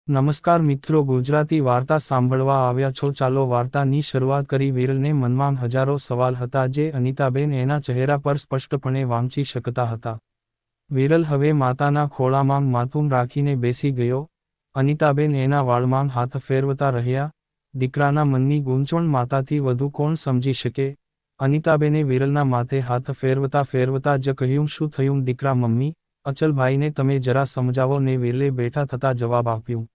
નમસ્કાર મિત્રો, ગુજરાતી વાર્તા સાંભળવા આવ્યા છો. ચાલો વાર્તાની શરૂઆત કરી. વિરલને મનમાં હજારો સવાલ હતા જે અનિતાબેન એના ચહેરા પર સ્પષ્ટપણે વાંચી શકતા હતા. વિરલ હવે માતાના ખોળામાં માથું રાખીને બેસી ગયો. અનિતાબેન એના વાળમાં હાથ ફેરવતા રહ્યા. દીકરાના મનની ગૂંચવણ માતાથી વધુ કોણ સમજી શકે? અનિતાબેને વિરલના માથે હાથ ફેરવતા જ કહ્યું, શું થયું દીકરા? મમ્મી, અચલભાઈને તમે જરા સમજાવો ને. વિરલે બેઠા થતા જવાબ આપ્યું,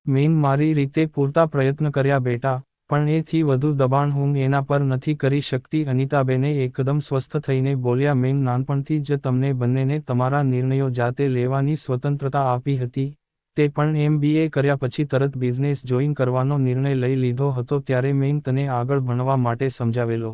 મેં મારી રીતે પૂરતા પ્રયત્ન કર્યા બેટા, પણ એથી વધુ દબાણ હું એના પર નથી કરી શકતી. અનિતાબેને એકદમ સ્વસ્થ થઈને બોલ્યા, મેં નાનપણથી જ તમને બંનેને તમારા નિર્ણયો જાતે લેવાની સ્વતંત્રતા આપી હતી. તે પણ MBA કર્યા પછી તરત બિઝનેસ જોઈન કરવાનો નિર્ણય લઈ લીધો હતો ત્યારે મેં તને આગળ ભણવા માટે સમજાવેલો.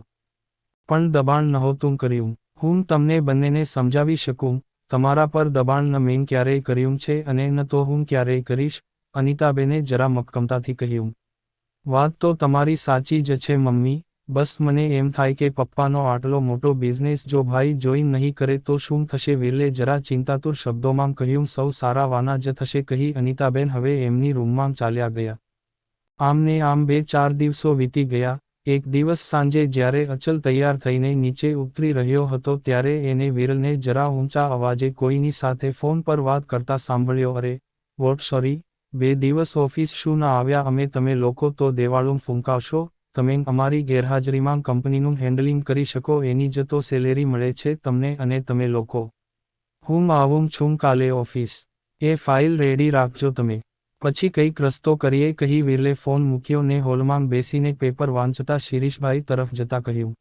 પણ દબાણ નહોતું કર્યું. હું તમને બંનેને સમજાવી શકું. તમારા પર દબાણ ન મેં ક્યારેય કર્યું છે અને ન તો હું ક્યારેય કરીશ. અનિતાબેને જરા મક્કમતાથી કહ્યું, વાત તો તમારી સાચી જ છે મમ્મી, બસ મને એમ થાય કે પપ્પાનો આટલો મોટો બિઝનેસ જો ભાઈ જોઈન નહીં કરે તો શું થશે? વિરલે જરા ચિંતાતુર શબ્દોમાં કહ્યું, સૌ સારા વાના જ થશે કહી અનિતાબેન હવે એમની રૂમમાં ચાલ્યા ગયા. આમને આમ 2-4 દિવસો વીતી ગયા. એક દિવસ સાંજે જ્યારે અચલ તૈયાર થઈને નીચે ઉતરી રહ્યો હતો ત્યારે એને વિરલને જરા ઊંચા અવાજે કોઈની સાથે ફોન પર વાત કરતા સાંભળ્યો. અરે વોટ, સોરી, 2 દિવસ ઓફિસ શું ના આવ્યા? તમે લોકો તો દેવાળું ફૂંકાવશો. તમે અમારી ગેરહાજરીમાં કંપનીનું હેન્ડલિંગ કરી શકો એની જ તો સેલેરી મળે છે તમને. અને તમે લોકો, હું આવું છું કાલે ઓફિસ. એ ફાઇલ રેડી રાખજો તમે. પછી કંઈક રસ્તો કરીએ કહી વિરલે ફોન મૂક્યો ને હોલમાં બેસીને પેપર વાંચતા શિરીષભાઈ તરફ જતા કહ્યું,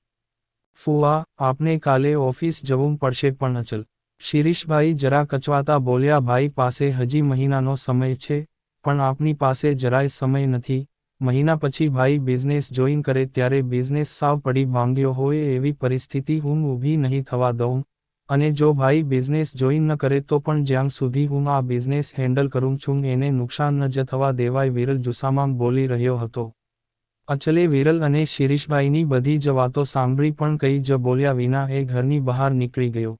ફુવા, આપને કાલે ઓફિસ જવું પડશે. પણ અચલ, શિરીષભાઈ જરા કચવાતા બોલ્યા, ભાઈ પાસે હજી મહિનાનો સમય છે, પણ આપની પાસે જરાય સમય નથી. મહિના પછી ભાઈ બિઝનેસ જોઈન કરે ત્યારે બિઝનેસ સાવ પડી ભાંગ્યો હોય એવી પરિસ્થિતિ હું ઊભી નહીં થવા દઉં. અને જો ભાઈ બિઝનેસ જોઈન ન કરે તો પણ જ્યાં સુધી હું આ બિઝનેસ હેન્ડલ કરું છું એને નુકસાન ન જ થવા દેવાય. વિરલ જુસ્સામાં બોલી રહ્યો હતો. અચલે વિરલ અને શિરીષભાઈની બધી જ વાતો સાંભળી પણ કંઈ જ બોલ્યા વિના એ ઘરની બહાર નીકળી ગયો.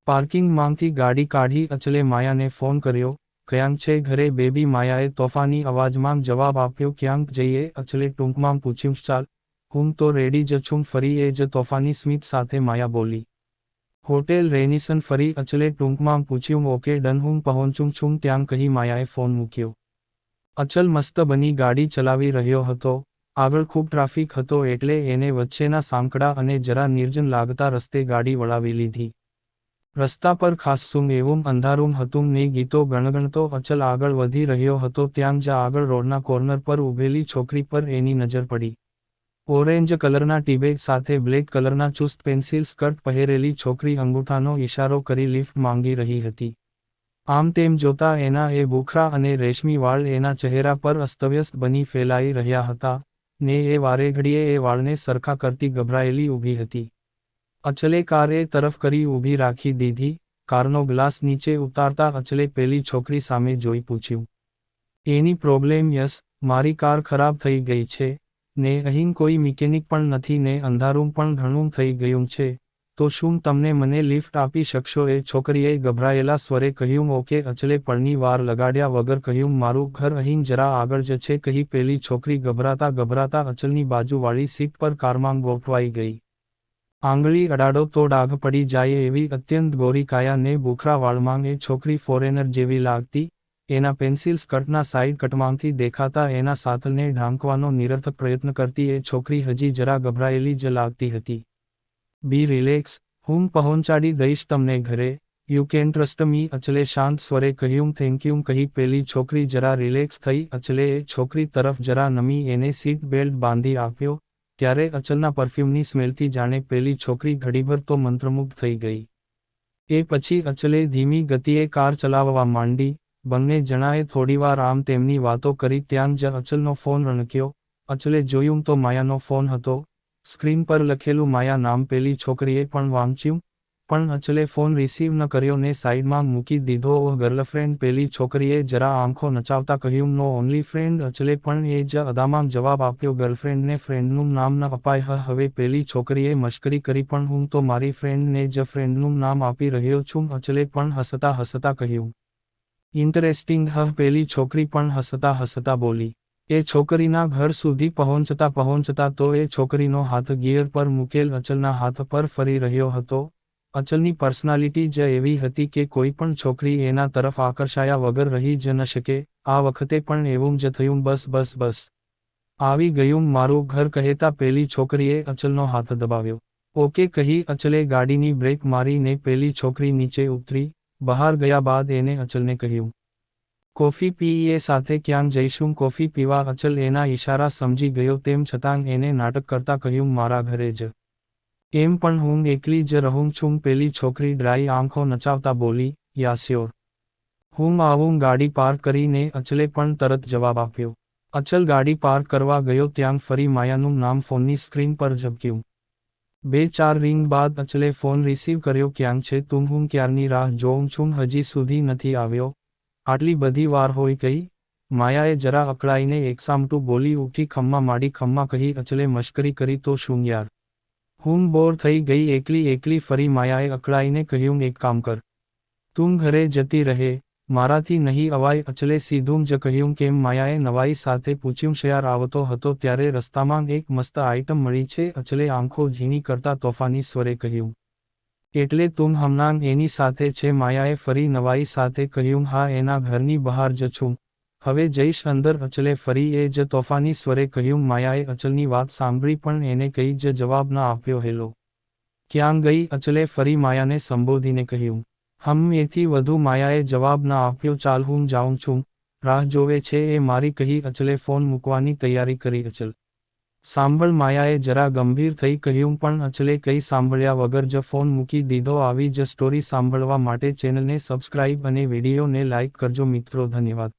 પાર્કિંગમાંથી ગાડી કાઢી અચલે માયાને ફોન કર્યો. ક્યાંક છે ઘરે બેબી? માયાએ તોફાની અવાજમાં જવાબ આપ્યો. ક્યાંક જઈએ? અચલે ટૂંકમાં પૂછ્યું. ચાલ, હું તો રેડી જ છું. ફરી એ જ તોફાની સ્મિત સાથે માયા બોલી. હોટેલ રેનિસન? ફરી અચલે ટૂંકમાં પૂછ્યું. ઓકે ડન, હું પહોંચું છું ત્યાં કહી માયાએ ફોન મૂક્યો. અચલ મસ્ત બની ગાડી ચલાવી રહ્યો હતો. આગળ ખૂબ ટ્રાફિક હતો એટલે એને વચ્ચેના સાંકડા અને જરા નિર્જન લાગતા રસ્તે ગાડી વળાવી લીધી. રસ્તા પર ખાસ્સું એવું અંધારું હતું ને ગીતો ગણગણતો અચલ આગળ વધી રહ્યો હતો ત્યાં જ આગળ રોડના કોર્નર પર ઊભેલી છોકરી પર એની નજર પડી. ઓરેન્જ કલરના ટીબેગ સાથે બ્લેક કલરના ચુસ્ત પેન્સિલ સ્કર્ટ પહેરેલી છોકરી અંગૂઠાનો ઇશારો કરી લિફ્ટ માંગી રહી હતી. આમ તેમ જોતા એના એ ભૂખરા અને રેશમી વાળ એના ચહેરા પર અસ્તવ્યસ્ત બની ફેલાઈ રહ્યા હતા ને એ વારે ઘડીએ એ વાળને સરખા કરતી ગભરાયેલી ઊભી હતી. અચલે કાર એ તરફ કરી ઊભી રાખી દીધી. કારનો ગ્લાસ નીચે ઉતારતા અચલે પેલી છોકરી સામે જોઈ પૂછ્યું, એની પ્રોબ્લેમ? યસ, મારી કાર ખરાબ થઈ ગઈ છે ને અહીં કોઈ મિકેનિક પણ નથી ને અંધારું પણ ઘણું થઈ ગયું છે, તો શું તમને મને લિફ્ટ આપી શકશો? એ છોકરીએ ગભરાયેલા સ્વરે કહ્યું. ઓકે. અચલે પળની વાર લગાડ્યા વગર કહ્યું, મારું ઘર અહીં જરા આગળ જ છે કહી પેલી છોકરી ગભરાતા અચલની બાજુવાળી સીટ પર કારમાં ગોઠવાઈ ગઈ. આંગળી અડાડો તો ડાઘ પડી જાય એવી અત્યંત ગોરી કાયા ને ભૂખરા વાળમાં એ છોકરી ફોરેનર જેવી લાગતી. એના પેન્સિલ સ્કર્ટના સાઇડ કટમાંથી દેખાતા એના સાથલને ઢાંકવાનો નિરર્થક પ્રયત્ન કરતી એ છોકરી હજી જરા ગભરાયેલી જ લાગતી હતી. બી રિલેક્સ, હું પહોંચાડી દઈશ તમને ઘરે. You can trust me. અચલે શાંત સ્વરે કહ્યું. થેન્ક યુ કહી પેલી છોકરી જરા રિલેક્સ થઈ. અચલે એ છોકરી તરફ જરા નમી એને સીટ બેલ્ટ બાંધી આપ્યો. ત્યારે અચલના પરફ્યુમની સ્મેલથી જાણે પેલી છોકરી ઘડીભર તો મંત્રમુગ્ધ થઈ ગઈ. એ પછી અચલે ધીમી ગતિએ કાર ચલાવવા માંડી. બંને જણાએ થોડીવાર આમ તેમની વાતો કરી ત્યાં જ અચલનો ફોન રણક્યો. અચલે જોયું તો માયાનો ફોન હતો. સ્ક્રીન પર લખેલું માયા નામ પેલી છોકરીએ પણ વાંચ્યું, પણ અચલે ફોન રિસીવ ન કર્યો ને સાઈડમાં મૂકી દીધો. ઓહ ગર્લફ્રેન્ડ? પેલી છોકરીએ જરા આંખો નચાવતા કહ્યું. નો, ઓનલી ફ્રેન્ડ. અચલે પણ એ જ અદામાં જવાબ આપ્યો. ગર્લફ્રેન્ડને ફ્રેન્ડનું નામ ન અપાય. હવે પેલી છોકરીએ મશ્કરી કરી. પણ હું તો મારી ફ્રેન્ડને જ ફ્રેન્ડનું નામ આપી રહ્યો છું. અચલે પણ હસતા કહ્યું. ઇન્ટરેસ્ટિંગ પેલી છોકરી પણ હસતા હસતા બોલી. એ છોકરીના ઘર સુધી પહોંચતા તો એ છોકરીનો હાથ ગિયર પર મૂકેલ અચલના હાથ પર ફરી રહ્યો હતો. અચલની પર્સનાલિટી જ એવી હતી કે કોઈ પણ છોકરી એના તરફ આકર્ષાયા વગર રહી જ ન શકે. આ વખતે પણ એવું જ થયું. બસ આવી ગયું મારું ઘર કહેતા પેલી છોકરીએ અચલનો હાથ દબાવ્યો. ઓકે કહી અચલે ગાડીની બ્રેક મારીને પેલી છોકરી નીચે ઉતરી. બહાર ગયા બાદ એને અચલને કહ્યું, કોફી પીએ સાથે ક્યાં જઈશું? કોફી પીવા? અચલ એના ઈશારા સમજી ગયો તેમ છતાં એને નાટક કરતા કહ્યું, મારા ઘરે જ. એમ પણ હું એકલી જ રહું છું. પેલી છોકરી ડ્રાય આંખો નચાવતા બોલી, યા શ્યોર. હું આવું. ગાડી પાર્ક કરીને અચલે પણ તરત જવાબ આપ્યો. અચલ ગાડી પાર્ક કરવા ગયો ત્યાં ફરી માયાનું નામ ફોનની સ્ક્રીન પર ઝબક્યું. 2-4 રિંગ બાદ અચલે ફોન રિસીવ કર્યો. ક્યાં છે તું? હું ક્યારની રાહ જોઉં છું, હજી સુધી નથી આવ્યો. આટલી બધી વાર હોય ગઈ? માયાએ જરા અકળાઈને એકસામટું બોલી ઉઠી. ખમ્મા માડી ખમ્મા કહી અચલે મશ્કરી કરી. તો શું યાર, હું બોર થઈ ગઈ એકલી. ફરી માયાએ અકળાઈને કહ્યું, એક કામ કર, તું ઘરે જતી રહે, મારાથી નહીં અવાય. અચલે સીધું જ કહ્યું, કેમ? માયાએ નવાઈ સાથે પૂછ્યું. શયાર આવતો હતો ત્યારે રસ્તામાં એક મસ્ત આઇટમ મળી છે. અચલે આંખો ઝીણી કરતા તોફાની સ્વરે કહ્યું. એટલે તું હમણાં એની સાથે છે? માયાએ ફરી નવાઈ સાથે કહ્યું. હા, એના ઘરની બહાર જ છું, હવે જઈશ અંદર. અચલે ફરી એ જ તોફાની સ્વરે કહ્યું. માયાએ અચલની વાત સાંભળી પણ એને કંઈ જ જવાબ ન આપ્યો. હેલો, ક્યાં ગઈ? અચલે ફરી માયાને સંબોધીને કહ્યું. એથી વધુ માયાએ જવાબ ન આપ્યો. ચાલ હું જાઉં છું, રાહ જોવે છે એ મારી કહી અચલે ફોન મૂકવાની તૈયારી કરી. અચલ સાંભળ, માયાએ જરા ગંભીર થઈ કહ્યું. પણ અચલે કંઈ સાંભળ્યા વગર જ ફોન મૂકી દીધો. આવી જ સ્ટોરી સાંભળવા માટે ચેનલને સબસ્ક્રાઇબ અને વિડીયોને લાઇક કરજો મિત્રો. ધન્યવાદ.